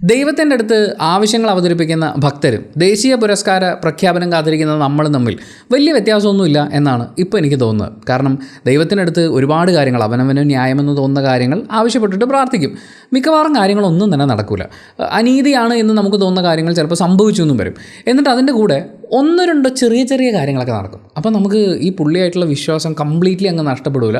ദൈവത്തിൻ്റെ അടുത്ത് ആവശ്യങ്ങൾ അവതരിപ്പിക്കുന്ന ഭക്തരും ദേശീയ പുരസ്കാര പ്രഖ്യാപനം കാത്തിരിക്കുന്ന നമ്മളും തമ്മിൽ വലിയ വ്യത്യാസമൊന്നുമില്ല എന്നാണ് ഇപ്പോൾ എനിക്ക് തോന്നുന്നത്. കാരണം ദൈവത്തിൻ്റെ അടുത്ത് ഒരുപാട് കാര്യങ്ങൾ അവനവന് ന്യായമെന്ന് തോന്നുന്ന കാര്യങ്ങൾ ആവശ്യപ്പെട്ടിട്ട് പ്രാർത്ഥിക്കും. മിക്കവാറും കാര്യങ്ങളൊന്നും തന്നെ നടക്കില്ല. അനീതിയാണ് എന്ന് നമുക്ക് തോന്നുന്ന കാര്യങ്ങൾ ചിലപ്പോൾ സംഭവിച്ചു എന്നും വരും. എന്നിട്ട് അതിൻ്റെ കൂടെ ഒന്നോ രണ്ടോ ചെറിയ ചെറിയ കാര്യങ്ങളൊക്കെ നടക്കും. അപ്പോൾ നമുക്ക് ഈ പുള്ളിയായിട്ടുള്ള വിശ്വാസം കംപ്ലീറ്റ്ലി അങ്ങ് നഷ്ടപ്പെടില്ല.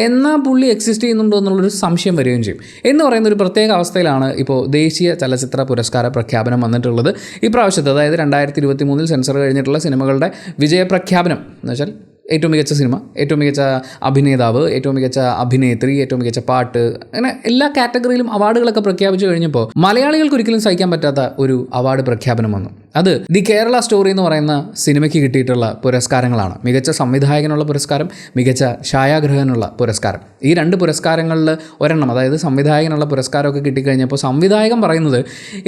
എന്നാൽ പുള്ളി എക്സിസ്റ്റ് ചെയ്യുന്നുണ്ടോ എന്നുള്ളൊരു സംശയം വരികയും ചെയ്യും. എന്ന് പറയുന്ന ഒരു പ്രത്യേക അവസ്ഥയിലാണ് ഇപ്പോൾ ദേശീയ ചലച്ചിത്ര പുരസ്കാര പ്രഖ്യാപനം വന്നിട്ടുള്ളത്. ഈ പ്രാവശ്യത്തെ, അതായത് 2023 സെൻസർ കഴിഞ്ഞിട്ടുള്ള സിനിമകളുടെ വിജയപ്രഖ്യാപനം എന്ന് വെച്ചാൽ ഏറ്റവും മികച്ച സിനിമ, ഏറ്റവും മികച്ച അഭിനേതാവ്, ഏറ്റവും മികച്ച അഭിനേത്രി, ഏറ്റവും മികച്ച പാട്ട്, അങ്ങനെ എല്ലാ കാറ്റഗറിയിലും അവാർഡുകളൊക്കെ പ്രഖ്യാപിച്ചു കഴിഞ്ഞപ്പോൾ മലയാളികൾക്ക് ഒരിക്കലും സഹിക്കാൻ പറ്റാത്ത ഒരു അവാർഡ് പ്രഖ്യാപനം വന്നു. അത് ദി കേരള സ്റ്റോറി എന്ന് പറയുന്ന സിനിമയ്ക്ക് കിട്ടിയിട്ടുള്ള പുരസ്കാരങ്ങളാണ്. മികച്ച സംവിധായകനുള്ള പുരസ്കാരം, മികച്ച ഛായാഗ്രഹനുള്ള പുരസ്കാരം. ഈ രണ്ട് പുരസ്കാരങ്ങളിൽ ഒരെണ്ണം, അതായത് സംവിധായകനുള്ള പുരസ്കാരമൊക്കെ കിട്ടിക്കഴിഞ്ഞപ്പോൾ സംവിധായകൻ പറയുന്നത്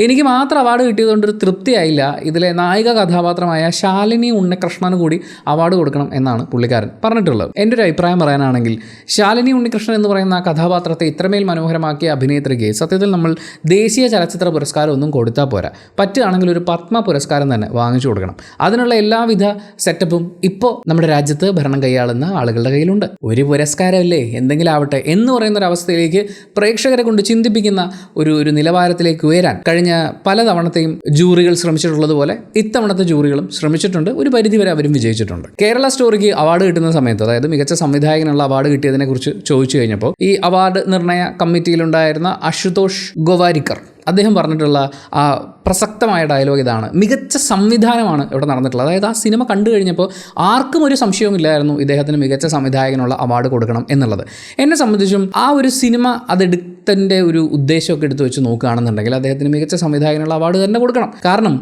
എനിക്ക് മാത്രം അവാർഡ് കിട്ടിയതുകൊണ്ടൊരു തൃപ്തിയായില്ല, ഇതിലെ നായിക കഥാപാത്രമായ ശാലിനി ഉണ്ണികൃഷ്ണന് കൂടി അവാർഡ് കൊടുക്കണം എന്നാണ് പുള്ളിക്കാരൻ പറഞ്ഞിട്ടുള്ളത്. എൻ്റെ ഒരു അഭിപ്രായം പറയാനാണെങ്കിൽ ശാലിനി ഉണ്ണികൃഷ്ണൻ എന്ന് പറയുന്ന ആ കഥാപാത്രത്തെ ഇത്രമേൽ മനോഹരമാക്കിയ അഭിനേത്രിക്ക് സത്യത്തിൽ നമ്മൾ ദേശീയ ചലച്ചിത്ര പുരസ്കാരം ഒന്നും കൊടുത്താൽ പോരാ. പറ്റുകയാണെങ്കിൽ ഒരു പത്മ പുരസ്കാരം തന്നെ വാങ്ങിച്ചു കൊടുക്കണം. അതിനുള്ള എല്ലാവിധ സെറ്റപ്പും ഇപ്പോൾ നമ്മുടെ രാജ്യത്ത് ഭരണം കൈയാളുന്ന ആളുകളുടെ കയ്യിലുണ്ട്. ഒരു പുരസ്കാരമല്ലേ, എന്തെങ്കിലും ആവട്ടെ എന്ന് പറയുന്ന ഒരു അവസ്ഥയിലേക്ക് പ്രേക്ഷകരെ കൊണ്ട് ചിന്തിപ്പിക്കുന്ന ഒരു നിലവാരത്തിലേക്ക് ഉയരാൻ കഴിഞ്ഞ പല തവണത്തെയും ജൂറികൾ ശ്രമിച്ചിട്ടുള്ളതുപോലെ ഇത്തവണത്തെ ജൂറികളും ശ്രമിച്ചിട്ടുണ്ട്. ഒരു പരിധിവരെ അവരും വിജയിച്ചിട്ടുണ്ട്. കേരള സ്റ്റോറിക്ക് അവാർഡ് കിട്ടുന്ന സമയത്ത്, അതായത് മികച്ച സംവിധായകനുള്ള അവാർഡ് കിട്ടിയതിനെ കുറിച്ച് ചോദിച്ചു കഴിഞ്ഞപ്പോൾ ഈ അവാർഡ് നിർണയ കമ്മിറ്റിയിലുണ്ടായിരുന്ന അശുതോഷ് ഗോവാരിക്കർ അദ്ദേഹം പറഞ്ഞിട്ടുള്ള ആ പ്രസക്തമായ ഡയലോഗ് ഇതാണ്: മികച്ച സംവിധാനമാണ് ഇവിടെ നടന്നിട്ടുള്ളത്. അതായത് ആ സിനിമ കണ്ടു കഴിഞ്ഞപ്പോൾ ആർക്കും ഒരു സംശയവുമില്ലായിരുന്നു ഇദ്ദേഹത്തിന് മികച്ച സംവിധായകനുള്ള അവാർഡ് കൊടുക്കണം എന്നുള്ളത്. എന്നെ സംബന്ധിച്ചും ആ ഒരു സിനിമ അതെടുത്തതിൻ്റെ ഒരു ഉദ്ദേശമൊക്കെ എടുത്ത് വെച്ച് നോക്കുകയാണെന്നുണ്ടെങ്കിൽ അദ്ദേഹത്തിന് മികച്ച സംവിധായകനുള്ള അവാർഡ് തന്നെ കൊടുക്കണം. കാരണം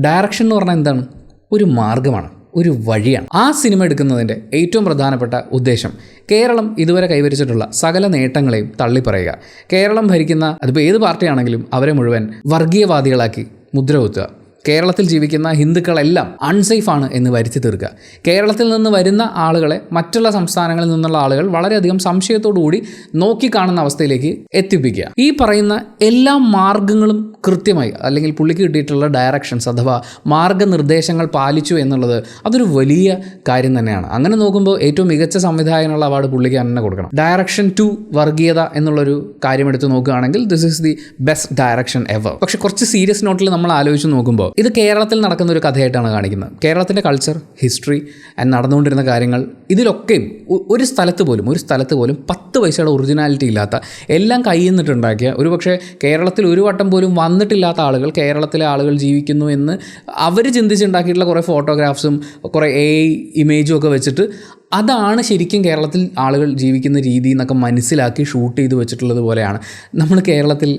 ഡയറക്ഷൻ എന്ന് പറഞ്ഞാൽ എന്താണ്? ഒരു മാർഗ്ഗമാണ്, ഒരു വഴിയാണ്. ആ സിനിമ എടുക്കുന്നതിൻ്റെ ഏറ്റവും പ്രധാനപ്പെട്ട ഉദ്ദേശം കേരളം ഇതുവരെ കൈവരിച്ചിട്ടുള്ള സകല നേട്ടങ്ങളെയും തള്ളിപ്പറയുക. കേരളം ഭരിക്കുന്ന അതിപ്പോൾ ഏത് പാർട്ടിയാണെങ്കിലും അവരെ മുഴുവൻ വർഗീയവാദികളാക്കി മുദ്രകുത്തുക. കേരളത്തിൽ ജീവിക്കുന്ന ഹിന്ദുക്കളെല്ലാം അൺസേഫാണ് എന്ന് വരുത്തി തീർക്കുക. കേരളത്തിൽ നിന്ന് വരുന്ന ആളുകളെ മറ്റുള്ള സംസ്ഥാനങ്ങളിൽ നിന്നുള്ള ആളുകൾ വളരെയധികം സംശയത്തോടു കൂടി നോക്കിക്കാണുന്ന അവസ്ഥയിലേക്ക് എത്തിപ്പിക്കുക. ഈ പറയുന്ന എല്ലാ മാർഗങ്ങളും കൃത്യമായി, അല്ലെങ്കിൽ പുള്ളിക്ക് കിട്ടിയിട്ടുള്ള ഡയറക്ഷൻസ് അഥവാ മാർഗ്ഗനിർദ്ദേശങ്ങൾ പാലിച്ചു എന്നുള്ളത് അതൊരു വലിയ കാര്യം തന്നെയാണ്. അങ്ങനെ നോക്കുമ്പോൾ ഏറ്റവും മികച്ച സംവിധായകനുള്ള അവാർഡ് പുള്ളിക്ക് തന്നെ കൊടുക്കണം. ഡയറക്ഷൻ ടു വർഗീയത എന്നുള്ളൊരു കാര്യം എടുത്ത് നോക്കുകയാണെങ്കിൽ this is the best direction ever. പക്ഷെ കുറച്ച് സീരിയസ് നോട്ടിൽ നമ്മൾ ആലോചിച്ച് നോക്കുമ്പോൾ ഇത് കേരളത്തിൽ നടക്കുന്ന ഒരു കഥയായിട്ടാണ് കാണിക്കുന്നത്. കേരളത്തിൻ്റെ കൾച്ചർ, ഹിസ്റ്ററി ആൻഡ് നടന്നുകൊണ്ടിരുന്ന കാര്യങ്ങൾ, ഇതിലൊക്കെയും ഒരു സ്ഥലത്ത് പോലും 10 പൈസയുടെ ഒറിജിനാലിറ്റി ഇല്ലാത്ത, എല്ലാം കയ്യിൽ നിന്നിട്ടുണ്ടാക്കിയ, ഒരു പക്ഷേ കേരളത്തിൽ ഒരു വട്ടം പോലും വന്നിട്ടില്ലാത്ത ആളുകൾ കേരളത്തിലെ ആളുകൾ ജീവിക്കുന്നു എന്ന് അവർ ചിന്തിച്ചുണ്ടാക്കിയിട്ടുള്ള കുറേ ഫോട്ടോഗ്രാഫ്സും കുറേ AI ഇമേജും ഒക്കെ വെച്ചിട്ട് അതാണ് ശരിക്കും കേരളത്തിൽ ആളുകൾ ജീവിക്കുന്ന രീതി എന്നൊക്കെ മനസ്സിലാക്കി ഷൂട്ട് ചെയ്ത് വെച്ചിട്ടുള്ളത് പോലെയാണ്. നമ്മൾ കേരളത്തിൽ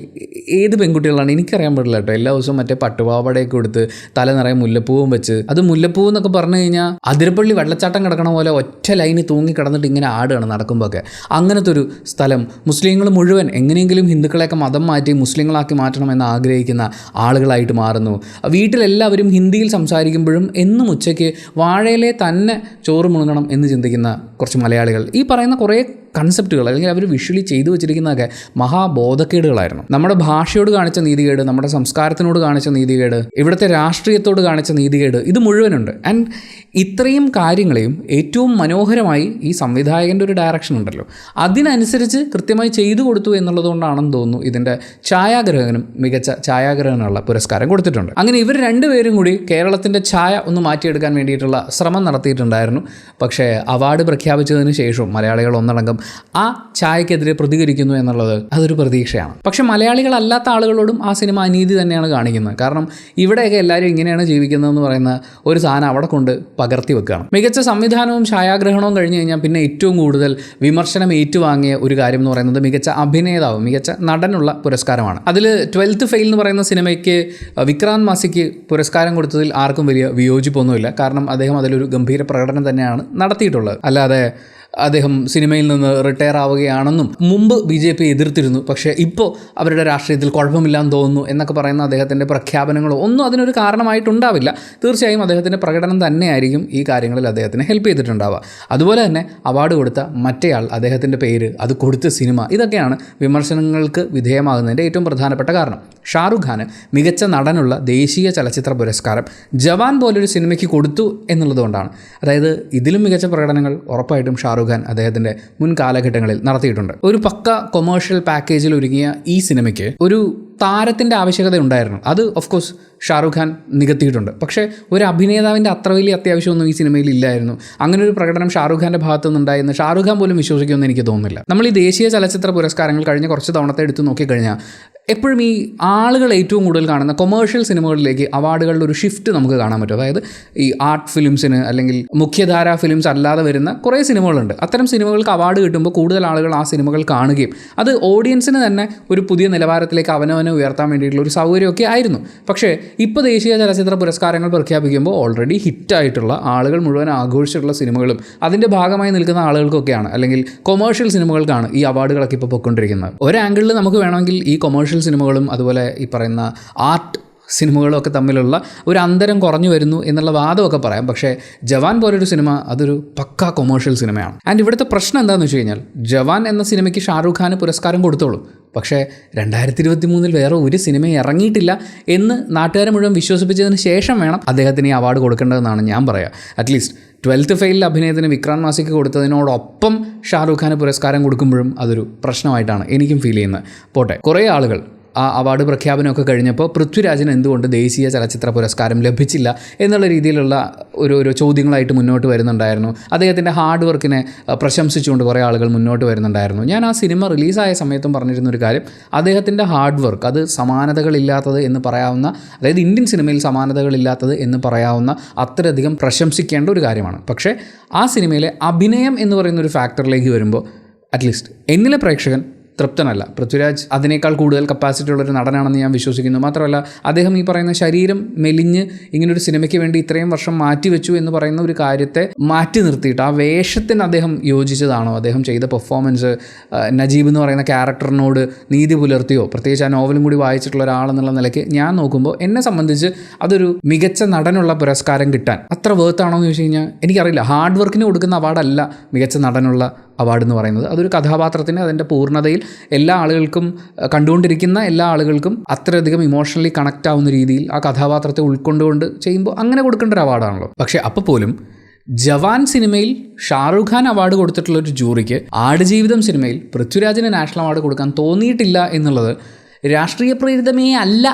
ഏത് പെൺകുട്ടികളാണ് എനിക്കറിയാൻ പാടില്ല കേട്ടോ, എല്ലാ ദിവസവും മറ്റേ പട്ടുപാവാടയൊക്കെ കൊടുത്ത് തല നിറയെ മുല്ലപ്പൂവും വെച്ച്, അത് മുല്ലപ്പൂ എന്നൊക്കെ പറഞ്ഞു കഴിഞ്ഞാൽ അതിരപ്പള്ളി വെള്ളച്ചാട്ടം കിടക്കണ പോലെ ഒറ്റ ലൈന് തൂങ്ങി കിടന്നിട്ട് ഇങ്ങനെ ആടുകയാണ് നടക്കുമ്പോഴൊക്കെ. അങ്ങനത്തെ ഒരു സ്ഥലം മുസ്ലിങ്ങൾ മുഴുവൻ എങ്ങനെയെങ്കിലും ഹിന്ദുക്കളെയൊക്കെ മതം മാറ്റി മുസ്ലിങ്ങളാക്കി മാറ്റണമെന്ന് ആഗ്രഹിക്കുന്ന ആളുകളായിട്ട് മാറുന്നു. വീട്ടിലെല്ലാവരും ഹിന്ദിയിൽ സംസാരിക്കുമ്പോഴും എന്നും ഉച്ചയ്ക്ക് വാഴയിലെ തന്നെ ചോറ് മുണങ്ങണം എന്ന് ചിന്തിക്കുന്ന കുറച്ച് മലയാളികൾ. ഈ പറയുന്ന കുറേ കൺസെപ്റ്റുകൾ അല്ലെങ്കിൽ അവർ വിഷ്വലി ചെയ്തു വെച്ചിരിക്കുന്നതൊക്കെ മഹാബോധക്കേടുകളായിരുന്നു. നമ്മുടെ ഭാഷയോട് കാണിച്ച നീതികേട്, നമ്മുടെ സംസ്കാരത്തിനോട് കാണിച്ച നീതികേട്, ഇവിടുത്തെ രാഷ്ട്രീയത്തോട് കാണിച്ച നീതികേട്, ഇത് മുഴുവനുണ്ട്. ആൻഡ് ഇത്രയും കാര്യങ്ങളെയും ഏറ്റവും മനോഹരമായി ഈ സംവിധായകൻ്റെ ഒരു ഡയറക്ഷൻ ഉണ്ടല്ലോ, അതിനനുസരിച്ച് കൃത്യമായി ചെയ്തു കൊടുത്തു എന്നുള്ളതുകൊണ്ടാണെന്ന് തോന്നുന്നു ഇതിൻ്റെ ഛായാഗ്രഹകനും മികച്ച ഛായാഗ്രഹനുള്ള പുരസ്കാരം കൊടുത്തിട്ടുണ്ട്. അങ്ങനെ ഇവർ രണ്ടുപേരും കൂടി കേരളത്തിൻ്റെ ഛായ ഒന്ന് മാറ്റിയെടുക്കാൻ വേണ്ടിയിട്ടുള്ള ശ്രമം നടത്തിയിട്ടുണ്ടായിരുന്നു. പക്ഷേ അവാർഡ് പ്രഖ്യാപിച്ചതിന് ശേഷവും മലയാളികൾ ഒന്നടങ്കം ആ ഛായക്കെതിരെ പ്രതികരിക്കുന്നു എന്നുള്ളത് അതൊരു പ്രതീക്ഷയാണ്. പക്ഷെ മലയാളികളല്ലാത്ത ആളുകളോടും ആ സിനിമ അനീതി തന്നെയാണ് കാണിക്കുന്നത്. കാരണം ഇവിടെയൊക്കെ എല്ലാവരും ഇങ്ങനെയാണ് ജീവിക്കുന്നതെന്ന് പറയുന്ന ഒരു സാധനം അവിടെ കൊണ്ട് പകർത്തി വെക്കുകയാണ്. മികച്ച സംവിധാനവും ഛായാഗ്രഹണവും കഴിഞ്ഞ് കഴിഞ്ഞാൽ പിന്നെ ഏറ്റവും കൂടുതൽ വിമർശനം ഏറ്റുവാങ്ങിയ ഒരു കാര്യം എന്ന് പറയുന്നത് മികച്ച അഭിനേതാവ്, മികച്ച നടനുള്ള പുരസ്കാരമാണ്. അതിൽ 12th ഫെയിൽ എന്ന് പറയുന്ന സിനിമയ്ക്ക് വിക്രാന്ത് മാസിക്ക് പുരസ്കാരം കൊടുത്തതിൽ ആർക്കും വലിയ വിയോജിപ്പൊന്നുമില്ല. കാരണം അദ്ദേഹം അതിലൊരു ഗംഭീര പ്രകടനം തന്നെയാണ് നടത്തിയിട്ടുള്ളത്. അല്ലാതെ അദ്ദേഹം സിനിമയിൽ നിന്ന് റിട്ടയർ ആവുകയാണെന്നും മുമ്പ് BJP എതിർത്തിരുന്നു, പക്ഷേ ഇപ്പോൾ അവരുടെ രാഷ്ട്രീയത്തിൽ കുഴപ്പമില്ലാന്ന് തോന്നുന്നു എന്നൊക്കെ പറയുന്ന അദ്ദേഹത്തിൻ്റെ പ്രഖ്യാപനങ്ങളോ ഒന്നും അതിനൊരു കാരണമായിട്ടുണ്ടാവില്ല. തീർച്ചയായും അദ്ദേഹത്തിൻ്റെ പ്രകടനം തന്നെയായിരിക്കും ഈ കാര്യങ്ങളിൽ അദ്ദേഹത്തിന് ഹെൽപ്പ് ചെയ്തിട്ടുണ്ടാവുക. അതുപോലെ തന്നെ അവാർഡ് കൊടുത്ത മറ്റേയാൾ, അദ്ദേഹത്തിൻ്റെ പേര്, അത് കൊടുത്ത സിനിമ, ഇതൊക്കെയാണ് വിമർശനങ്ങൾക്ക് വിധേയമാകുന്നതിൻ്റെ ഏറ്റവും പ്രധാനപ്പെട്ട കാരണം. ഷാറുഖ് ഖാന് മികച്ച നടനുള്ള ദേശീയ ചലച്ചിത്ര പുരസ്കാരം ജവാൻ പോലൊരു സിനിമയ്ക്ക് കൊടുത്തു എന്നുള്ളതുകൊണ്ടാണ്. അതായത് ഇതിലും മികച്ച പ്രകടനങ്ങൾ ഉറപ്പായിട്ടും ഷാറുഖ് ഖാൻ അദ്ദേഹത്തിൻ്റെ മുൻ കാലഘട്ടങ്ങളിൽ നടത്തിയിട്ടുണ്ട്. ഒരു പക്ക കൊമേഴ്ഷ്യൽ പാക്കേജിൽ ഒരുങ്ങിയ ഈ സിനിമയ്ക്ക് ഒരു താരത്തിൻ്റെ ആവശ്യകത ഉണ്ടായിരുന്നു. അത് ഓഫ് കോഴ്സ് ഷാറുഖ് ഖാൻ നികത്തിയിട്ടുണ്ട്. പക്ഷേ ഒരു അഭിനേതാവിൻ്റെ അത്ര വലിയ അത്യാവശ്യമൊന്നും ഈ സിനിമയിൽ ഇല്ലായിരുന്നു. അങ്ങനെ ഒരു പ്രകടനം ഷാറുഖ് ഖാൻ്റെ ഭാഗത്തു നിന്നുണ്ടായെന്ന് ഷാറുഖ് ഖാൻ പോലും വിശ്വസിക്കുമെന്ന് എനിക്ക് തോന്നുന്നില്ല. നമ്മൾ ഈ ദേശീയ ചലച്ചിത്ര പുരസ്കാരങ്ങൾ കഴിഞ്ഞ കുറച്ച് തവണത്തെ എടുത്ത് നോക്കിക്കഴിഞ്ഞാൽ എപ്പോഴും ഈ ആളുകൾ ഏറ്റവും കൂടുതൽ കാണുന്ന കൊമേഴ്ഷ്യൽ സിനിമകളിലേക്ക് അവാർഡുകളുടെ ഒരു ഷിഫ്റ്റ് നമുക്ക് കാണാൻ പറ്റും. അതായത് ഈ ആർട്ട് ഫിലിംസിന് അല്ലെങ്കിൽ മുഖ്യധാരാ ഫിലിംസ് അല്ലാതെ വരുന്ന കുറേ സിനിമകളുണ്ട്. അത്തരം സിനിമകൾക്ക് അവാർഡ് കിട്ടുമ്പോൾ കൂടുതൽ ആളുകൾ ആ സിനിമകൾ കാണുകയും അത് ഓഡിയൻസിന് തന്നെ ഒരു പുതിയ നിലവാരത്തിലേക്ക് അവനവനെ ഉയർത്താൻ വേണ്ടിയിട്ടുള്ള ഒരു സൗകര്യമൊക്കെ ആയിരുന്നു. പക്ഷേ ഇപ്പോൾ ദേശീയ ചലച്ചിത്ര പുരസ്കാരങ്ങൾ പ്രഖ്യാപിക്കുമ്പോൾ ഓൾറെഡി ഹിറ്റായിട്ടുള്ള ആളുകൾ മുഴുവൻ ആഘോഷിച്ചിട്ടുള്ള സിനിമകളും അതിൻ്റെ ഭാഗമായി നിൽക്കുന്ന ആളുകൾക്കൊക്കെയാണ്, അല്ലെങ്കിൽ കൊമേഴ്ഷ്യൽ സിനിമകൾക്കാണ് ഈ അവാർഡുകളൊക്കെ ഇപ്പോൾ പൊയ്ക്കൊണ്ടിരിക്കുന്നത്. ഒരു ആംഗിളിൽ നമുക്ക് വേണമെങ്കിൽ ഈ കൊമേഴ്ഷ്യൽ സിനിമകളും അതുപോലെ ഈ പറയുന്ന ആർട്ട് സിനിമകളും ഒക്കെ തമ്മിലുള്ള ഒരു അന്തരം കുറഞ്ഞു വരുന്നു എന്നുള്ള വാദമൊക്കെ പറയാം. പക്ഷേ ജവാൻ പോലൊരു സിനിമ അതൊരു പക്കാ കൊമേഴ്ഷ്യൽ സിനിമയാണ്. ആൻഡ് ഇവിടുത്തെ പ്രശ്നം എന്താണെന്ന് വെച്ച് കഴിഞ്ഞാൽ ജവാൻ എന്ന സിനിമയ്ക്ക് ഷാറുഖ് ഖാന് പുരസ്കാരം കൊടുത്തോളൂ, പക്ഷേ 2023 വേറെ ഒരു സിനിമയും ഇറങ്ങിയിട്ടില്ല എന്ന് നാട്ടുകാരെ മുഴുവൻ വിശ്വസിപ്പിച്ചതിന് ശേഷം വേണം അദ്ദേഹത്തിന് ഈ അവാർഡ് കൊടുക്കേണ്ടതെന്നാണ് ഞാൻ പറയുക. അറ്റ്ലീസ്റ്റ് 12th ഫെയിലിൽ അഭിനയത്തിന് വിക്രാന്ത് മാസിക്ക് കൊടുത്തതിനോടൊപ്പം ഷാറുഖ് ഖാന് പുരസ്കാരം കൊടുക്കുമ്പോഴും അതൊരു പ്രശ്നമായിട്ടാണ് എനിക്കും ഫീൽ ചെയ്യുന്നത്. പോട്ടെ, കുറേ ആളുകൾ ആ അവാർഡ് പ്രഖ്യാപനമൊക്കെ കഴിഞ്ഞപ്പോൾ പൃഥ്വിരാജിന് എന്തുകൊണ്ട് ദേശീയ ചലച്ചിത്ര പുരസ്കാരം ലഭിച്ചില്ല എന്നുള്ള രീതിയിലുള്ള ഒരു ചോദ്യങ്ങളായിട്ട് മുന്നോട്ട് വരുന്നുണ്ടായിരുന്നു. അദ്ദേഹത്തിൻ്റെ ഹാർഡ് വർക്കിനെ പ്രശംസിച്ചുകൊണ്ട് കുറേ ആളുകൾ മുന്നോട്ട് വരുന്നുണ്ടായിരുന്നു. ഞാൻ ആ സിനിമ റിലീസായ സമയത്തും പറഞ്ഞിരുന്നൊരു കാര്യം, അദ്ദേഹത്തിൻ്റെ ഹാർഡ് വർക്ക് അത് സമാനതകളില്ലാത്തത് എന്ന് പറയാവുന്ന, അതായത് ഇന്ത്യൻ സിനിമയിൽ സമാനതകളില്ലാത്തത് എന്ന് പറയാവുന്ന അത്രയധികം പ്രശംസിക്കേണ്ട ഒരു കാര്യമാണ്. പക്ഷേ ആ സിനിമയിലെ അഭിനയം എന്ന് പറയുന്നൊരു ഫാക്ടറിലേക്ക് വരുമ്പോൾ അറ്റ്ലീസ്റ്റ് എന്നിലെ പ്രേക്ഷകൻ തൃപ്തനല്ല. പൃഥ്വിരാജ് അതിനേക്കാൾ കൂടുതൽ കപ്പാസിറ്റി ഉള്ളൊരു നടനാണെന്ന് ഞാൻ വിശ്വസിക്കുന്നു. മാത്രമല്ല അദ്ദേഹം ഈ പറയുന്ന ശരീരം മെലിഞ്ഞ് ഇങ്ങനൊരു സിനിമയ്ക്ക് വേണ്ടി ഇത്രയും വർഷം മാറ്റിവെച്ചു എന്ന് പറയുന്ന ഒരു കാര്യത്തെ മാറ്റി നിർത്തിയിട്ട് ആ വേഷത്തിന് അദ്ദേഹം യോജിച്ചതാണോ, അദ്ദേഹം ചെയ്ത പെർഫോമൻസ് നജീബ് എന്ന് പറയുന്ന ക്യാരക്ടറിനോട് നീതി പുലർത്തിയോ, പ്രത്യേകിച്ച് ആ നോവലും കൂടി വായിച്ചിട്ടുള്ള ഒരാളെന്നുള്ള നിലയ്ക്ക് ഞാൻ നോക്കുമ്പോൾ എന്നെ സംബന്ധിച്ച് അതൊരു മികച്ച നടനുള്ള പുരസ്കാരം കിട്ടാൻ അത്ര വേർത്താണോ എന്ന് ചോദിച്ചു കഴിഞ്ഞാൽ എനിക്കറിയില്ല. ഹാർഡ് വർക്കിന് കൊടുക്കുന്ന അവാർഡല്ല മികച്ച നടനുള്ള അവാർഡ് എന്ന് പറയുന്നത്. അതൊരു കഥാപാത്രത്തിന് അതിൻ്റെ പൂർണ്ണതയിൽ എല്ലാ ആളുകൾക്കും, കണ്ടുകൊണ്ടിരിക്കുന്ന എല്ലാ ആളുകൾക്കും അത്രയധികം ഇമോഷണലി കണക്റ്റ് ആവുന്ന രീതിയിൽ ആ കഥാപാത്രത്തെ ഉൾക്കൊണ്ടുകൊണ്ട് ചെയ്യുമ്പോൾ അങ്ങനെ കൊടുക്കേണ്ട ഒരു അവാർഡാണല്ലോ. പക്ഷേ അപ്പോൾ പോലും ജവാൻ സിനിമയിൽ ഷാറുഖ് ഖാൻ അവാർഡ് കൊടുത്തിട്ടുള്ളൊരു ജൂറിക്ക് ആടുജീവിതം സിനിമയിൽ പൃഥ്വിരാജിന് നാഷണൽ അവാർഡ് കൊടുക്കാൻ തോന്നിയിട്ടില്ല എന്നുള്ളത് രാഷ്ട്രീയ പ്രേരിതമേ അല്ല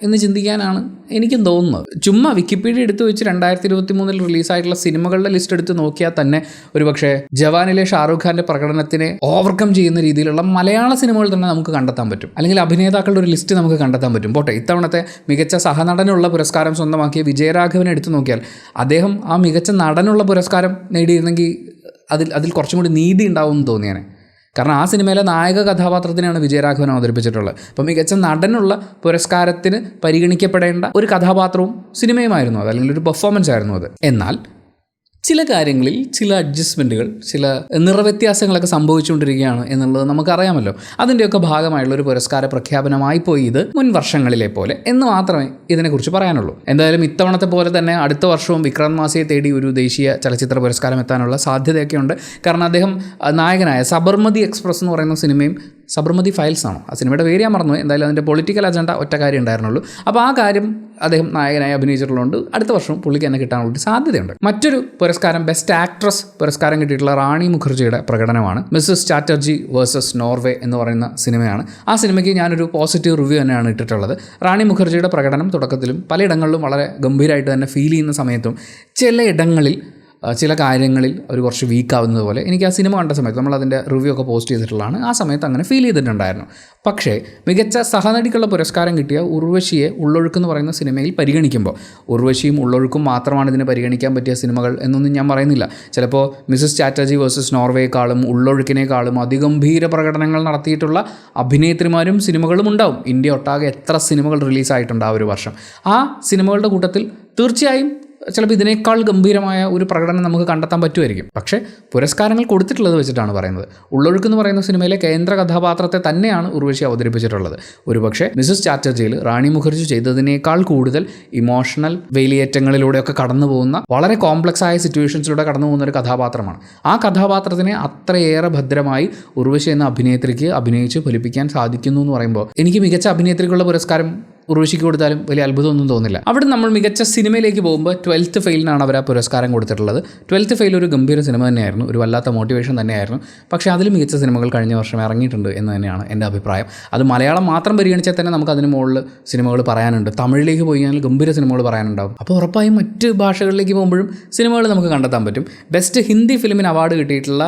എന്ന് ചിന്തിക്കാനാണ് എനിക്കും തോന്നുന്നത്. ചുമ്മാ വിക്കിപീഡിയ എടുത്ത് വെച്ച് 2023 റിലീസായിട്ടുള്ള സിനിമകളുടെ ലിസ്റ്റ് എടുത്ത് നോക്കിയാൽ തന്നെ ഒരുപക്ഷെ ജവാനിലെ ഷാറുഖ് ഖാൻ്റെ പ്രകടനത്തിനെ ഓവർകം ചെയ്യുന്ന രീതിയിലുള്ള മലയാള സിനിമകൾ തന്നെ നമുക്ക് കണ്ടെത്താൻ പറ്റും, അല്ലെങ്കിൽ അഭിനേതാക്കളുടെ ഒരു ലിസ്റ്റ് നമുക്ക് കണ്ടെത്താൻ പറ്റും. പോട്ടെ, ഇത്തവണത്തെ മികച്ച സഹനടനുള്ള പുരസ്കാരം സ്വന്തമാക്കിയ വിജയരാഘവനെ എടുത്തു നോക്കിയാൽ അദ്ദേഹം ആ മികച്ച നടനുള്ള പുരസ്കാരം നേടിയിരുന്നെങ്കിൽ അതിൽ കുറച്ചും കൂടി നീതി ഉണ്ടാവുമെന്ന് തോന്നിയാണ്. കാരണം ആ സിനിമയിലെ നായക കഥാപാത്രത്തിനാണ് വിജയരാഘവൻ അവതരിപ്പിച്ചിട്ടുള്ളത്. അപ്പോൾ മികച്ച നടനുള്ള പുരസ്കാരത്തിന് പരിഗണിക്കപ്പെടേണ്ട ഒരു കഥാപാത്രവും സിനിമയുമായിരുന്നു അത്, അല്ലെങ്കിൽ ഒരു പെർഫോമൻസ് ആയിരുന്നു അത്. എന്നാൽ ചില കാര്യങ്ങളിൽ ചില അഡ്ജസ്റ്റ്മെൻറ്റുകൾ, ചില നിറവ്യത്യാസങ്ങളൊക്കെ സംഭവിച്ചുകൊണ്ടിരിക്കുകയാണ് എന്നുള്ളത് നമുക്കറിയാമല്ലോ. അതിൻ്റെയൊക്കെ ഭാഗമായുള്ള ഒരു പുരസ്കാര പ്രഖ്യാപനമായി പോയി ഇത് മുൻ വർഷങ്ങളിലെ പോലെ എന്ന് മാത്രമേ ഇതിനെക്കുറിച്ച് പറയാനുള്ളൂ. എന്തായാലും ഇത്തവണത്തെ പോലെ തന്നെ അടുത്ത വർഷവും വിക്രാന്ത് മാസിയെ തേടി ഒരു ദേശീയ ചലച്ചിത്ര പുരസ്കാരം എത്താനുള്ള സാധ്യതയൊക്കെ ഉണ്ട്. കാരണം അദ്ദേഹം നായകനായ സബർമതി എക്സ്പ്രസ് എന്ന് പറയുന്ന സിനിമയും, സബർമതി ഫയൽസ് ആണോ ആ സിനിമയുടെ പേര് ഞാൻ മറന്നു, എന്തായാലും അതിൻ്റെ പൊളിറ്റിക്കൽ അജണ്ട ഒറ്റ കാര്യം ഉണ്ടായിരുന്നുള്ളൂ. അപ്പോൾ ആ കാര്യം അദ്ദേഹം നായകനായി അഭിനയിച്ചിട്ടുള്ളതുകൊണ്ട് അടുത്ത വർഷം പുള്ളിക്ക് തന്നെ കിട്ടാനുള്ള സാധ്യതയുണ്ട്. മറ്റൊരു പുരസ്കാരം ബെസ്റ്റ് ആക്ട്രസ് പുരസ്കാരം കിട്ടിയിട്ടുള്ള റാണി മുഖർജിയുടെ പ്രകടനമാണ്. മിസ്സസ് ചാറ്റർജി വേഴ്സസ് നോർവേ എന്ന് പറയുന്ന സിനിമയാണ്. ആ സിനിമയ്ക്ക് ഞാനൊരു പോസിറ്റീവ് റിവ്യൂ തന്നെയാണ് ഇട്ടിട്ടുള്ളത്. റാണി മുഖർജിയുടെ പ്രകടനം തുടക്കത്തിലും പലയിടങ്ങളിലും വളരെ ഗംഭീരമായിട്ട് തന്നെ ഫീൽ ചെയ്യുന്ന സമയത്തും ചിലയിടങ്ങളിൽ ചില കാര്യങ്ങളിൽ ഒരു കുറച്ച് വീക്കാവുന്നത് പോലെ എനിക്ക് ആ സിനിമ കണ്ട സമയത്ത്, നമ്മളതിൻ്റെ റിവ്യൂ ഒക്കെ പോസ്റ്റ് ചെയ്തിട്ടുള്ളതാണ്, ആ സമയത്ത് അങ്ങനെ ഫീൽ ചെയ്തിട്ടുണ്ടായിരുന്നു. പക്ഷേ മികച്ച സഹനടിക്കുള്ള പുരസ്കാരം കിട്ടിയ ഉർവശിയെ ഉള്ളൊഴുക്ക് എന്ന് പറയുന്ന സിനിമയിൽ പരിഗണിക്കുമ്പോൾ, ഉർവശിയും ഉള്ളൊഴുക്കും മാത്രമാണ് ഇതിന് പരിഗണിക്കാൻ പറ്റിയ സിനിമകൾ എന്നൊന്നും ഞാൻ പറയുന്നില്ല. ചിലപ്പോൾ മിസ്സസ് ചാറ്റർജി വേഴ്സസ് നോർവേക്കാളും ഉള്ളൊഴുക്കിനേക്കാളും അതിഗംഭീര പ്രകടനങ്ങൾ നടത്തിയിട്ടുള്ള അഭിനേത്രിമാരും സിനിമകളും ഉണ്ടാവും. ഇന്ത്യ ഒട്ടാകെ എത്ര സിനിമകൾ റിലീസായിട്ടുണ്ട് ആ ഒരു വർഷം. ആ സിനിമകളുടെ കൂട്ടത്തിൽ തീർച്ചയായും ചിലപ്പോൾ ഇതിനേക്കാൾ ഗംഭീരമായ ഒരു പ്രകടനം നമുക്ക് കണ്ടെത്താൻ പറ്റുമായിരിക്കും. പക്ഷേ പുരസ്കാരങ്ങൾ കൊടുത്തിട്ടുള്ളത് വെച്ചിട്ടാണ് പറയുന്നത്. ഉള്ളൊഴുക്ക് എന്ന് പറയുന്ന സിനിമയിലെ കേന്ദ്ര കഥാപാത്രത്തെ തന്നെയാണ് ഉർവശി അവതരിപ്പിച്ചിട്ടുള്ളത്. ഒരുപക്ഷെ മിസസ് ചാറ്റർജിയിൽ റാണി മുഖർജി ചെയ്തതിനേക്കാൾ കൂടുതൽ ഇമോഷണൽ വേലിയേറ്റങ്ങളിലൂടെയൊക്കെ കടന്നു പോകുന്ന വളരെ കോംപ്ലക്സ് ആയ സിറ്റുവേഷൻസിലൂടെ കടന്നു പോകുന്ന ഒരു കഥാപാത്രമാണ്. ആ കഥാപാത്രത്തിനെ അത്രയേറെ ഭദ്രമായി ഉർവശി എന്ന അഭിനേത്രിക്ക് അഭിനയിച്ച് ഫലിപ്പിക്കാൻ സാധിക്കുന്നു എന്ന് പറയുമ്പോൾ എനിക്ക് മികച്ച അഭിനേത്രിക്കുള്ള പുരസ്കാരം ഉർവശിക്ക് കൊടുത്താലും വലിയ അത്ഭുതമൊന്നും തോന്നില്ല. അവിടെ നമ്മൾ മികച്ച സിനിമയിലേക്ക് പോകുമ്പോൾ 12th ഫെയിലിനാണ് അവർ ആ പുരസ്കാരം കൊടുത്തിട്ടുള്ളത്. 12th ഫെയിൽ ഒരു ഗംഭീര സിനിമ തന്നെയായിരുന്നു, ഒരു വല്ലാത്ത മോട്ടിവേഷൻ തന്നെയായിരുന്നു. പക്ഷേ അതിൽ മികച്ച സിനിമകൾ കഴിഞ്ഞ വർഷം ഇറങ്ങിയിട്ടുണ്ട് എന്ന് തന്നെയാണ് എൻ്റെ അഭിപ്രായം. അത് മലയാളം മാത്രം പരിഗണിച്ചാൽ തന്നെ നമുക്ക് അതിന് മുകളിൽ സിനിമകൾ പറയാനുണ്ട്. തമിഴിലേക്ക് പോയി കഴിഞ്ഞാൽ ഗംഭീര സിനിമകൾ പറയാനുണ്ടാവും. അപ്പോൾ ഉറപ്പായും മറ്റ് ഭാഷകളിലേക്ക് പോകുമ്പോഴും സിനിമകൾ നമുക്ക് കണ്ടെത്താൻ പറ്റും. ബെസ്റ്റ് ഹിന്ദി ഫിലിമിന് അവാർഡ് കിട്ടിയിട്ടുള്ള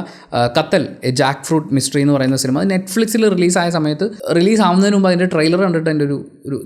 കത്തൽ ജാക്ക് ഫ്രൂട്ട് മിസ്റ്ററി എന്ന് പറയുന്ന സിനിമ അത് നെറ്റ്ഫ്ലിക്സിൽ റിലീസായ സമയത്ത് റിലീസ് ആവുന്നതിന് മുമ്പ് അതിൻ്റെ ട്രെയിലർ കണ്ടിട്ട് എൻ്റെ ഒരു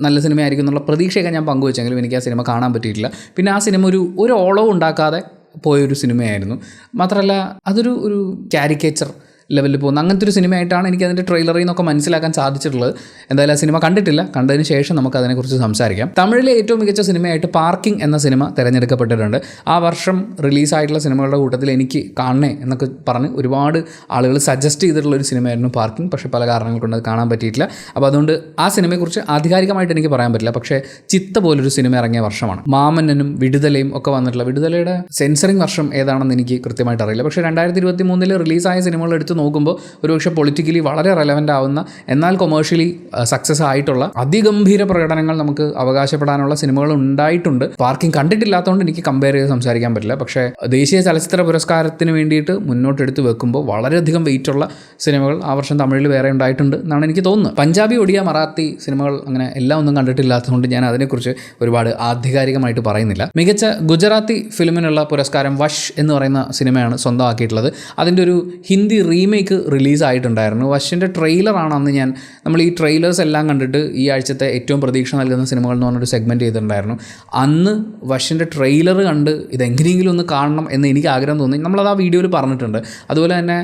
നല്ല സിനിമയായിരിക്കും എന്നുള്ള പ്രതീക്ഷയൊക്കെ ഞാൻ പങ്കുവെച്ചെങ്കിലും എനിക്ക് ആ സിനിമ കാണാൻ പറ്റിയിട്ടില്ല. പിന്നെ ആ സിനിമ ഒരു ഓളവും ഉണ്ടാക്കാതെ പോയൊരു സിനിമയായിരുന്നു. മാത്രമല്ല അതൊരു കാരിക്കേച്ചർ ലെവലിൽ പോകുന്ന അങ്ങനത്തെ ഒരു സിനിമയായിട്ടാണ് എനിക്ക് അതിൻ്റെ ട്രെയിലറിൽ നിന്നൊക്കെ മനസ്സിലാക്കാൻ സാധിച്ചിട്ടുള്ളത്. എന്തായാലും ആ സിനിമ കണ്ടിട്ടില്ല, കണ്ടതിന് ശേഷം നമുക്ക് അതിനെക്കുറിച്ച് സംസാരിക്കാം. തമിഴിലെ ഏറ്റവും മികച്ച സിനിമയായിട്ട് പാർക്കിംഗ് എന്ന സിനിമ തിരഞ്ഞെടുക്കപ്പെട്ടിട്ടുണ്ട്. ആ വർഷം റിലീസായിട്ടുള്ള സിനിമകളുടെ കൂട്ടത്തിൽ എനിക്ക് കാണണേ എന്നൊക്കെ പറഞ്ഞ് ഒരുപാട് ആളുകൾ സജസ്റ്റ് ചെയ്തിട്ടുള്ളൊരു സിനിമയായിരുന്നു പാർക്കിംഗ്. പക്ഷേ പല കാരണങ്ങൾ കൊണ്ട് അത് കാണാൻ പറ്റിയിട്ടില്ല. അപ്പോൾ അതുകൊണ്ട് ആ സിനിമയെക്കുറിച്ച് ആധികാരികമായിട്ട് എനിക്ക് പറയാൻ പറ്റില്ല. പക്ഷേ ചിത്ത പോലൊരു സിനിമ ഇറങ്ങിയ വർഷമാണ്. മാമന്നനും വിടുതലയും ഒക്കെ വന്നിട്ടുള്ള, വിടുതലയുടെ സെൻസറിങ് വർഷം ഏതാണെന്ന് എനിക്ക് കൃത്യമായിട്ട് അറിയില്ല. പക്ഷേ 2023 റിലീസായ സിനിമകൾ എടുത്ത് നോക്കുമ്പോൾ ഒരുപക്ഷെ പൊളിറ്റിക്കലി വളരെ റെലവൻ്റ് ആവുന്ന എന്നാൽ കൊമേഴ്ഷ്യലി സക്സസ് ആയിട്ടുള്ള അതിഗംഭീര പ്രകടനങ്ങൾ നമുക്ക് അവകാശപ്പെടാനുള്ള സിനിമകൾ ഉണ്ടായിട്ടുണ്ട്. പാർക്കിംഗ് കണ്ടിട്ടില്ലാത്തതുകൊണ്ട് എനിക്ക് കമ്പയർ ചെയ്ത് സംസാരിക്കാൻ പറ്റില്ല. പക്ഷേ ദേശീയ ചലച്ചിത്ര പുരസ്കാരത്തിന് വേണ്ടിയിട്ട് മുന്നോട്ടെടുത്ത് വെക്കുമ്പോൾ വളരെയധികം വെയിറ്റുള്ള സിനിമകൾ ആ വർഷം തമിഴിൽ വേറെ ഉണ്ടായിട്ടുണ്ട് എന്നാണ് എനിക്ക് തോന്നുന്നത്. പഞ്ചാബി, ഒഡിയ, മറാത്തി സിനിമകൾ അങ്ങനെ എല്ലാം ഒന്നും കണ്ടിട്ടില്ലാത്തതുകൊണ്ട് ഞാൻ അതിനെക്കുറിച്ച് ഒരുപാട് ആധികാരികമായിട്ട് പറയുന്നില്ല. മികച്ച ഗുജറാത്തി ഫിലിമിനുള്ള പുരസ്കാരം വഷ് എന്ന് പറയുന്ന സിനിമയാണ് സ്വന്തമാക്കിയിട്ടുള്ളത്. അതിൻ്റെ ഒരു ഹിന്ദി റീമേക്ക് റിലീസായിട്ടുണ്ടായിരുന്നു. വഷിൻ്റെ ട്രെയിലറാണ് അന്ന് നമ്മൾ ഈ ട്രെയിലേഴ്സ് എല്ലാം കണ്ടിട്ട് ഈ ആഴ്ചത്തെ ഏറ്റവും പ്രതീക്ഷ നൽകുന്ന സിനിമകൾ എന്ന് പറഞ്ഞൊരു സെഗ്മെൻറ്റ് ചെയ്തിട്ടുണ്ടായിരുന്നു. അന്ന് വഷിൻ്റെ ട്രെയിലർ കണ്ട് ഇതെങ്ങനെയെങ്കിലും ഒന്ന് കാണണം എന്ന് എനിക്ക് ആഗ്രഹം തോന്നി. നമ്മളത് ആ വീഡിയോയിൽ പറഞ്ഞിട്ടുണ്ട്. അതുപോലെ തന്നെ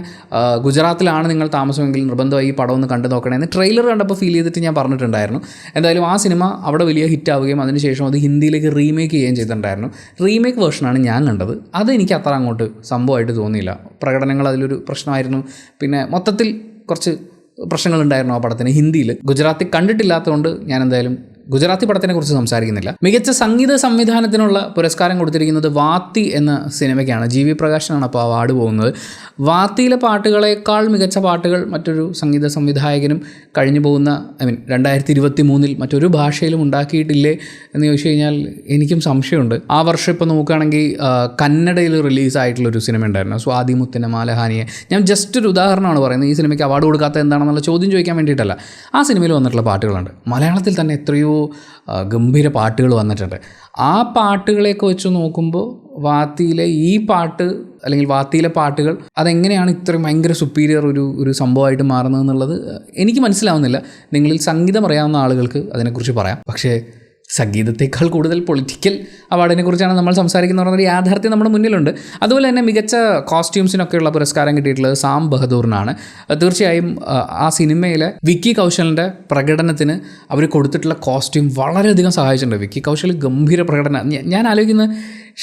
ഗുജറാത്തിലാണ് നിങ്ങൾ താമസമെങ്കിൽ നിർബന്ധമായി ഈ പടം ഒന്ന് കണ്ടു നോക്കണേ എന്ന് ട്രെയിലർ കണ്ടപ്പോൾ ഫീൽ ചെയ്തിട്ട് ഞാൻ പറഞ്ഞിട്ടുണ്ടായിരുന്നു. എന്തായാലും ആ സിനിമ അവിടെ വലിയ ഹിറ്റാവുകയും അതിനുശേഷം അത് ഹിന്ദിയിലേക്ക് റീമേക്ക് ചെയ്യുകയും ചെയ്തിട്ടുണ്ടായിരുന്നു. റീമേക്ക് വേർഷനാണ് ഞാൻ കണ്ടത്. അത് എനിക്ക് അത്ര അങ്ങോട്ട് സംഭവമായിട്ട് തോന്നിയില്ല. പ്രകടനങ്ങൾ അതിലൊരു പ്രശ്നമായിരുന്നു. പിന്നെ മൊത്തത്തിൽ കുറച്ച് പ്രശ്നങ്ങളുണ്ടായിരുന്നു ആ പടത്തിന് ഹിന്ദിയിൽ. ഗുജറാത്തി കണ്ടിട്ടില്ലാത്തതുകൊണ്ട് ഞാൻ എന്തായാലും ഗുജറാത്തി പടത്തിനെ കുറിച്ച് സംസാരിക്കുന്നില്ല. മികച്ച സംഗീത സംവിധാനത്തിനുള്ള പുരസ്കാരം കൊടുത്തിരിക്കുന്നത് വാത്തി എന്ന സിനിമയ്ക്കാണ്. ജി വി പ്രകാശനാണ് അപ്പോൾ അവാർഡ് പോകുന്നത്. വാത്തിയിലെ പാട്ടുകളേക്കാൾ മികച്ച പാട്ടുകൾ മറ്റൊരു സംഗീത സംവിധായകനും കഴിഞ്ഞു പോകുന്ന 2023 മറ്റൊരു ഭാഷയിലും ഉണ്ടാക്കിയിട്ടില്ലേ എന്ന് ചോദിച്ചു കഴിഞ്ഞാൽ എനിക്കും സംശയമുണ്ട്. ആ വർഷം ഇപ്പോൾ നോക്കുകയാണെങ്കിൽ കന്നഡയിൽ റിലീസായിട്ടുള്ളൊരു സിനിമ ഉണ്ടായിരുന്നു, സ്വാതി മുത്തിൻ്റെ മാലഹാനിയെ. ഞാൻ ജസ്റ്റ് ഒരു ഉദാഹരണമാണ് പറയുന്നത്. ഈ സിനിമയ്ക്ക് അവാർഡ് കൊടുക്കാത്ത എന്താണെന്നുള്ള ചോദ്യം ചോദിക്കാൻ വേണ്ടിയിട്ടല്ല. ആ സിനിമയിൽ വന്നിട്ടുള്ള പാട്ടുകളുണ്ട്. മലയാളത്തിൽ തന്നെ എത്രയോ ഗംഭീര പാട്ടുകൾ വന്നിട്ടുണ്ട്. ആ പാട്ടുകളെയൊക്കെ വെച്ച് നോക്കുമ്പോൾ വാത്തിയിലെ ഈ പാട്ട് അല്ലെങ്കിൽ വാത്തിയിലെ പാട്ടുകൾ അതെങ്ങനെയാണ് ഇത്രയും ഭയങ്കര സുപ്പീരിയർ ഒരു സംഭവമായിട്ട് മാറുന്നത് എന്നുള്ളത് എനിക്ക് മനസ്സിലാവുന്നില്ല. നിങ്ങളിൽ സംഗീതം അറിയാവുന്ന ആളുകൾക്ക് അതിനെക്കുറിച്ച് പറയാം. പക്ഷേ സംഗീതത്തെക്കാൾ കൂടുതൽ പൊളിറ്റിക്കൽ അവാർഡിനെ കുറിച്ചാണ് നമ്മൾ സംസാരിക്കുന്നത് പറഞ്ഞൊരു യാഥാർത്ഥ്യം നമ്മുടെ മുന്നിലുണ്ട്. അതുപോലെ തന്നെ മികച്ച കോസ്റ്റ്യൂംസിനൊക്കെയുള്ള പുരസ്കാരം കിട്ടിയിട്ടുള്ളത് സാം ബഹദൂറിനാണ്. തീർച്ചയായും ആ സിനിമയിലെ വിക്കി കൗശലിൻ്റെ പ്രകടനത്തിന് അവർ കൊടുത്തിട്ടുള്ള കോസ്റ്റ്യൂം വളരെയധികം സഹായിച്ചിട്ടുണ്ട്. വിക്കി കൗശൽ ഗംഭീര പ്രകടനം. ഞാൻ ആലോചിക്കുന്നത്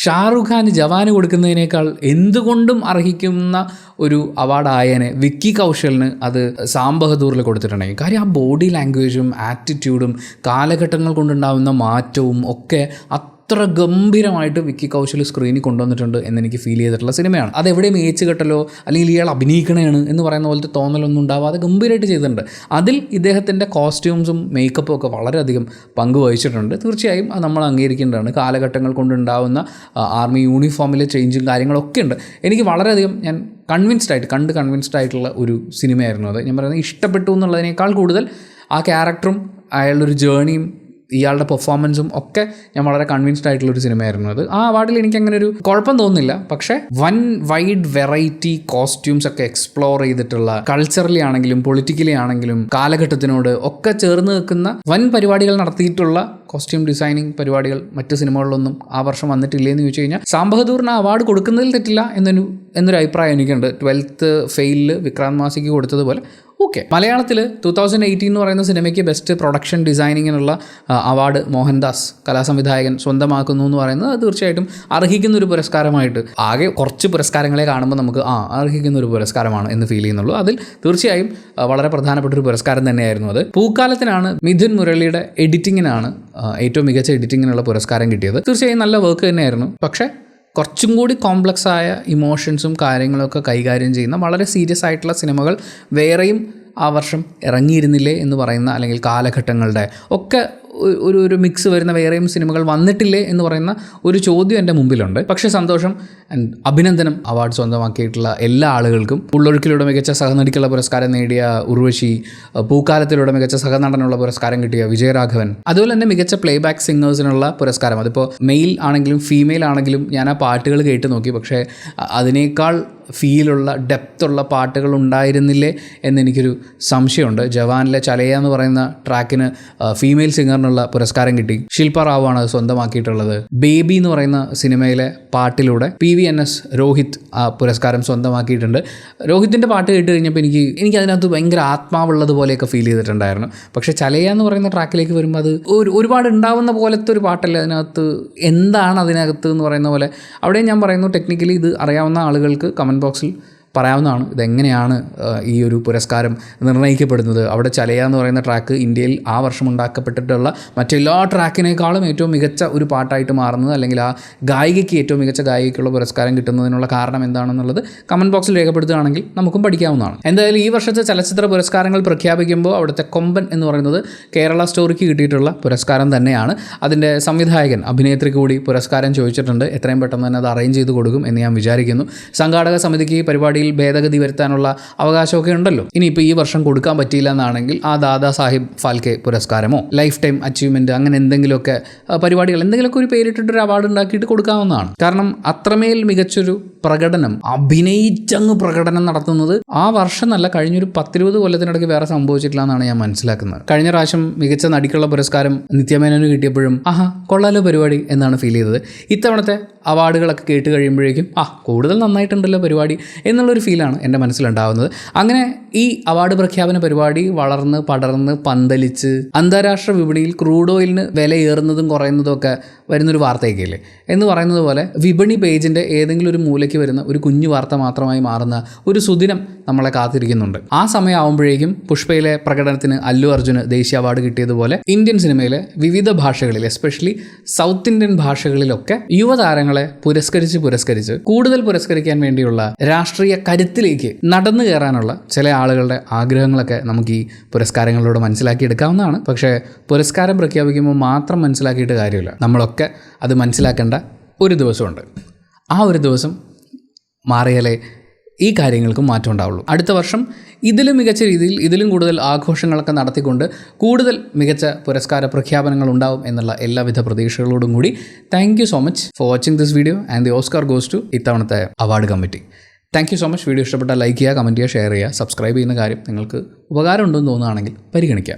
ഷാറുഖ് ഖാൻ ജവാന് കൊടുക്കുന്നതിനേക്കാൾ എന്തുകൊണ്ടും അർഹിക്കുന്ന ഒരു അവാർഡായേനെ വിക്കി കൗശലിന് അത് സാം ബഹദൂറിൽ കൊടുത്തിട്ടുണ്ടെങ്കിൽ. കാര്യം ആ ബോഡി ലാംഗ്വേജും ആറ്റിറ്റ്യൂഡും കാലഘട്ടങ്ങൾ കൊണ്ടുണ്ടാകുന്ന മാറ്റവും ഒക്കെ അത്ര ഗംഭീരമായിട്ട് വിക്കി കൗശൽ സ്ക്രീനിൽ കൊണ്ടുവന്നിട്ടുണ്ട് എന്നെനിക്ക് ഫീൽ ചെയ്തിട്ടുള്ള സിനിമയാണ്. അതെവിടെയും ഏച്ചുകെട്ടലോ അല്ലെങ്കിൽ ഇയാൾ അഭിനയിക്കണേണ് എന്ന് പറയുന്ന പോലത്തെ തോന്നലൊന്നും ഉണ്ടാവാതെ ഗംഭീരമായിട്ട് ചെയ്തിട്ടുണ്ട്. അതിൽ ഇദ്ദേഹത്തിൻ്റെ കോസ്റ്റ്യൂംസും മേക്കപ്പും ഒക്കെ വളരെയധികം പങ്കുവഹിച്ചിട്ടുണ്ട്. തീർച്ചയായും അത് നമ്മൾ അംഗീകരിക്കേണ്ടതാണ്. കാലഘട്ടങ്ങൾ കൊണ്ടുണ്ടാവുന്ന ആർമി യൂണിഫോമിലെ ചേഞ്ചും കാര്യങ്ങളൊക്കെ ഉണ്ട്. എനിക്ക് വളരെയധികം ഞാൻ കൺവിൻസ്ഡ് ആയിട്ടുള്ള ഒരു സിനിമയായിരുന്നു അത്. ഞാൻ പറയുന്നത് ഇഷ്ടപ്പെട്ടു എന്നുള്ളതിനേക്കാൾ കൂടുതൽ ആ ക്യാരക്ടറും അയാളുടെ ഒരു ജേണിയും ഇയാളുടെ പെർഫോമൻസും ഒക്കെ ഞാൻ വളരെ കൺവിൻസ്ഡ് ആയിട്ടുള്ളൊരു സിനിമയായിരുന്നു അത്. ആ അവാർഡിൽ എനിക്ക് അങ്ങനെ ഒരു കുഴപ്പം തോന്നുന്നില്ല. പക്ഷേ വൈഡ് വെറൈറ്റി കോസ്റ്റ്യൂംസ് ഒക്കെ എക്സ്പ്ലോർ ചെയ്തിട്ടുള്ള, കൾച്ചറലി ആണെങ്കിലും പൊളിറ്റിക്കലി ആണെങ്കിലും കാലഘട്ടത്തിനോട് ഒക്കെ ചേർന്ന് നിൽക്കുന്ന വൻ പരിപാടികൾ നടത്തിയിട്ടുള്ള കോസ്റ്റ്യൂം ഡിസൈനിങ് പരിപാടികൾ മറ്റ് സിനിമകളിലൊന്നും ആ വർഷം വന്നിട്ടില്ലേ എന്ന് ചോദിച്ചു കഴിഞ്ഞാൽ സാം ബഹദൂറിന് അവാർഡ് കൊടുക്കുന്നതിൽ തെറ്റില്ല എന്നൊരു അഭിപ്രായം എനിക്കുണ്ട്. 12th ഫെയിലിൽ Vikrant മാസിക്ക് കൊടുത്തതുപോലെ okay. മലയാളത്തിൽ 2018 എന്ന് പറയുന്ന സിനിമയ്ക്ക് ബെസ്റ്റ് പ്രൊഡക്ഷൻ ഡിസൈനിങ്ങിനുള്ള അവാർഡ് മോഹൻദാസ് കലാസംവിധായകൻ സ്വന്തമാക്കുന്നു എന്ന് പറയുന്നത് അത് തീർച്ചയായിട്ടും അർഹിക്കുന്ന ഒരു പുരസ്കാരമായിട്ട്, ആകെ കുറച്ച് പുരസ്കാരങ്ങളെ കാണുമ്പോൾ നമുക്ക് അർഹിക്കുന്ന ഒരു പുരസ്കാരമാണ് എന്ന് ഫീൽ ചെയ്യുന്നുള്ളൂ. അതിൽ തീർച്ചയായും വളരെ പ്രധാനപ്പെട്ട ഒരു പുരസ്കാരം തന്നെയായിരുന്നു അത്. പൂക്കാലത്തിനാണ് മിഥുൻ മുരളിയുടെ എഡിറ്റിങ്ങിനാണ് ഏറ്റവും മികച്ച എഡിറ്റിങ്ങിനുള്ള പുരസ്കാരം കിട്ടിയത്. തീർച്ചയായും നല്ല വർക്ക് തന്നെയായിരുന്നു. പക്ഷേ കുറച്ചും കൂടി കോംപ്ലക്സ് ആയ ഇമോഷൻസും കാര്യങ്ങളൊക്കെ കൈകാര്യം ചെയ്യുന്ന വളരെ സീരിയസ് ആയിട്ടുള്ള സിനിമകൾ വേറെയും ആ വർഷം ഇറങ്ങിയിരുന്നില്ലേ എന്ന് പറയുന്ന, അല്ലെങ്കിൽ കാലഘട്ടങ്ങളുടെ ഒക്കെ ഒരു മിക്സ് വരുന്ന വേറെയും സിനിമകൾ വന്നിട്ടില്ലേ എന്ന് പറയുന്ന ഒരു ചോദ്യം എൻ്റെ മുമ്പിലുണ്ട്. പക്ഷേ സന്തോഷം, അഭിനന്ദനം അവാർഡ് സ്വന്തമാക്കിയിട്ടുള്ള എല്ലാ ആളുകൾക്കും. ഉള്ളൊഴുക്കിലൂടെ മികച്ച സഹനടിക്കുള്ള പുരസ്കാരം നേടിയ ഉർവശി, പൂക്കാലത്തിലൂടെ മികച്ച സഹനടനുള്ള പുരസ്കാരം കിട്ടിയ വിജയരാഘവൻ, അതുപോലെ തന്നെ മികച്ച പ്ലേ ബാക്ക് സിംഗേഴ്സിനുള്ള പുരസ്കാരം. അതിപ്പോൾ മെയിൽ ആണെങ്കിലും ഫീമെയിൽ ആണെങ്കിലും ഞാൻ ആ പാട്ടുകൾ കേട്ട് നോക്കി. പക്ഷേ അതിനേക്കാൾ ഫീലുള്ള ഡെപ്തുള്ള പാട്ടുകൾ ഉണ്ടായിരുന്നില്ലേ എന്നെനിക്കൊരു സംശയമുണ്ട്. ജവാനിലെ ചലയ എന്ന് പറയുന്ന ട്രാക്കിന് ഫീമെയിൽ സിംഗറിനുള്ള പുരസ്കാരം കിട്ടി. ശില്പ റാവുവാണ് അത് സ്വന്തമാക്കിയിട്ടുള്ളത്. ബേബി എന്ന് പറയുന്ന സിനിമയിലെ പാട്ടിലൂടെ PVNS രോഹിത് ആ പുരസ്കാരം സ്വന്തമാക്കിയിട്ടുണ്ട്. രോഹിത്തിൻ്റെ പാട്ട് കേട്ട് കഴിഞ്ഞപ്പോൾ എനിക്ക് അതിനകത്ത് ഭയങ്കര ആത്മാവുള്ളതുപോലെയൊക്കെ ഫീൽ ചെയ്തിട്ടുണ്ടായിരുന്നു. പക്ഷേ ചലയ എന്ന് പറയുന്ന ട്രാക്കിലേക്ക് വരുമ്പോൾ അത് ഒരുപാട് ഉണ്ടാവുന്ന പോലത്തെ ഒരു പാട്ടല്ലേ അതിനകത്ത്. എന്താണ് അതിനകത്ത് എന്ന് പറയുന്ന പോലെ അവിടെ ഞാൻ പറയുന്നു, ടെക്നിക്കലി ഇത് അറിയാവുന്ന ആളുകൾക്ക് കമൻറ്റ് ബോക്സിൽ പറയാവുന്നതാണ് ഇതെങ്ങനെയാണ് ഈ ഒരു പുരസ്കാരം നിർണ്ണയിക്കപ്പെടുന്നത്. അവിടെ ചലയ എന്ന് പറയുന്ന ട്രാക്ക് ഇന്ത്യയിൽ ആ വർഷം ഉണ്ടാക്കപ്പെട്ടിട്ടുള്ള മറ്റെല്ലാ ട്രാക്കിനേക്കാളും ഏറ്റവും മികച്ച ഒരു പാട്ടായിട്ട് മാറുന്നത്, അല്ലെങ്കിൽ ആ ഗായികയ്ക്ക് ഏറ്റവും മികച്ച ഗായികയ്ക്കുള്ള പുരസ്കാരം കിട്ടുന്നതിനുള്ള കാരണം എന്താണെന്നുള്ളത് കമൻറ്റ് ബോക്സിൽ രേഖപ്പെടുത്തുകയാണെങ്കിൽ നമുക്കും പഠിക്കാവുന്നതാണ്. എന്തായാലും ഈ വർഷത്തെ ചലച്ചിത്ര പുരസ്കാരങ്ങൾ പ്രഖ്യാപിക്കുമ്പോൾ അവിടുത്തെ കൊമ്പൻ എന്ന് പറയുന്നത് കേരള സ്റ്റോറിക്ക് കിട്ടിയിട്ടുള്ള പുരസ്കാരം തന്നെയാണ്. അതിൻ്റെ സംവിധായകൻ, അഭിനേത്രിക്ക് കൂടി പുരസ്കാരം ചോദിച്ചിട്ടുണ്ട്. എത്രയും പെട്ടെന്ന് തന്നെ അത് അറേഞ്ച് ചെയ്ത് കൊടുക്കും എന്ന് ഞാൻ വിചാരിക്കുന്നു. സംഘാടക സമിതിക്ക് പരിപാടി ഭേദഗതി വരുത്താനുള്ള അവകാശമൊക്കെ ഉണ്ടല്ലോ. ഇനിയിപ്പോൾ ഈ വർഷം കൊടുക്കാൻ പറ്റിയില്ല എന്നാണെങ്കിൽ ആ ദാദാ സാഹിബ് ഫാൽക്കെ പുരസ്കാരമോ ലൈഫ് ടൈം അച്ചീവ്മെൻറ്റ് അങ്ങനെ എന്തെങ്കിലുമൊക്കെ പരിപാടികൾ, എന്തെങ്കിലുമൊക്കെ ഒരു പേരിട്ടിട്ടൊരു അവാർഡ് ഉണ്ടാക്കിയിട്ട് കൊടുക്കാവുന്നതാണ്. കാരണം അത്രമേൽ മികച്ചൊരു പ്രകടനം, അഭിനയിച്ചങ്ങ് പ്രകടനം നടത്തുന്നത് ആ വർഷം നല്ല കഴിഞ്ഞൊരു 10-20 കൊല്ലത്തിനിടയ്ക്ക് വേറെ സംഭവിച്ചിട്ടില്ല എന്നാണ് ഞാൻ മനസ്സിലാക്കുന്നത്. കഴിഞ്ഞ പ്രാവശ്യം മികച്ച നടിക്കുള്ള പുരസ്കാരം നിത്യമേനോന് കിട്ടിയപ്പോഴും കൊള്ളാലോ പരിപാടി എന്നാണ് ഫീൽ ചെയ്തത്. ഇത്തവണത്തെ അവാർഡുകളൊക്കെ കേട്ട് കഴിയുമ്പോഴേക്കും കൂടുതൽ നന്നായിട്ടുണ്ടല്ലോ പരിപാടി എന്നുള്ളൊരു ഫീലാണ് എൻ്റെ മനസ്സിലുണ്ടാകുന്നത്. അങ്ങനെ ഈ അവാർഡ് പ്രഖ്യാപന പരിപാടി വളർന്ന് പടർന്ന് പന്തലിച്ച് അന്താരാഷ്ട്ര വിപണിയിൽ ക്രൂഡ് ഓയിലിന് വിലയേറുന്നതും കുറയുന്നതും ഒക്കെ വരുന്നൊരു വാർത്തയൊക്കെയില്ലേ എന്ന് പറയുന്നത് പോലെ വിപണി പേജിൻ്റെ ഏതെങ്കിലും ഒരു മൂലയ്ക്ക് വരുന്ന ഒരു കുഞ്ഞു വാർത്ത മാത്രമായി മാറുന്ന ഒരു സുദിനം നമ്മളെ കാത്തിരിക്കുന്നുണ്ട്. ആ സമയമാകുമ്പോഴേക്കും പുഷ്പയിലെ പ്രകടനത്തിന് അല്ലു അർജുന് ദേശീയ അവാർഡ് കിട്ടിയതുപോലെ ഇന്ത്യൻ സിനിമയിലെ വിവിധ ഭാഷകളിൽ, എസ്പെഷ്യലി സൗത്ത് ഇന്ത്യൻ ഭാഷകളിലൊക്കെ യുവതാരങ്ങളെ പുരസ്കരിച്ച് കൂടുതൽ പുരസ്കരിക്കാൻ വേണ്ടിയുള്ള രാഷ്ട്രീയ കരുത്തിലേക്ക് നടന്നു കയറാനുള്ള ചില ആളുകളുടെ ആഗ്രഹങ്ങളൊക്കെ നമുക്ക് ഈ പുരസ്കാരങ്ങളിലൂടെ മനസ്സിലാക്കിയെടുക്കാവുന്നതാണ്. പക്ഷേ പുരസ്കാരം പ്രഖ്യാപിക്കുമ്പോൾ മാത്രം മനസ്സിലാക്കിയിട്ട് കാര്യമില്ല. നമ്മളൊക്കെ അത് മനസ്സിലാക്കേണ്ട ഒരു ദിവസമുണ്ട്. ആ ഒരു ദിവസം മാറിയാലേ ഈ കാര്യങ്ങൾക്കും മാറ്റം ഉണ്ടാവുള്ളൂ. അടുത്ത വർഷം ഇതിലും മികച്ച രീതിയിൽ, ഇതിലും കൂടുതൽ ആഘോഷങ്ങളൊക്കെ നടത്തിക്കൊണ്ട് കൂടുതൽ മികച്ച പുരസ്കാര പ്രഖ്യാപനങ്ങൾ ഉണ്ടാവും എന്നുള്ള എല്ലാവിധ പ്രതീക്ഷകളോടും കൂടി thank you so much for watching this video and the Oscar goes to ഇത്തവണത്തെ award committee. Thank you so much. Video ഇഷ്ടപ്പെട്ടാൽ ലൈക്ക് ചെയ്യുക, കമൻറ്റ് ചെയ്യുക, ഷെയർ ചെയ്യുക, സബ്സ്ക്രൈബ് ചെയ്യുന്ന കാര്യം നിങ്ങൾക്ക് ഉപകാരം ഉണ്ടെന്ന് തോന്നുകയാണെങ്കിൽ പരിഗണിക്കുക.